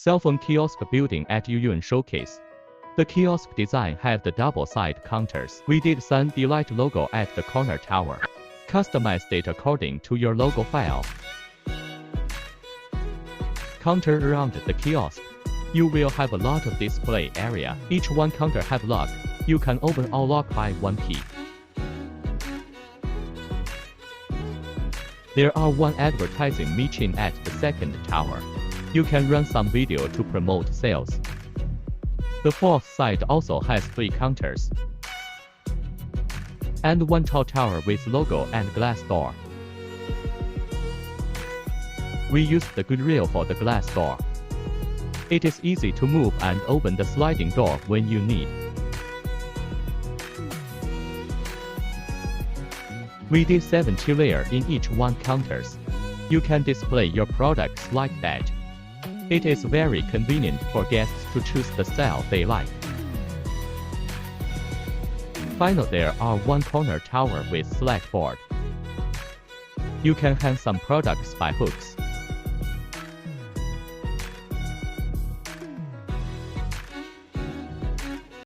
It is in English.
Cellphone kiosk building at Youyuan showcase. The kiosk design had the double-side counters. We did Sun Delight logo at the corner tower. Customized it according to your logo file. Counter around the kiosk. You will have a lot of display area. Each one counter have lock. You can open or lock by one key. There are one advertising machine at the second tower. You can run some video to promote sales. The fourth side also has 3 counters. And one tall tower with logo and glass door. We used the good rail for the glass door. It is easy to move and open the sliding door when you need. We did 70 layers in each one counters. You can display your products like that. It is very convenient for guests to choose the style they like. Finally, there are one corner tower with slat board. You can hang some products by hooks.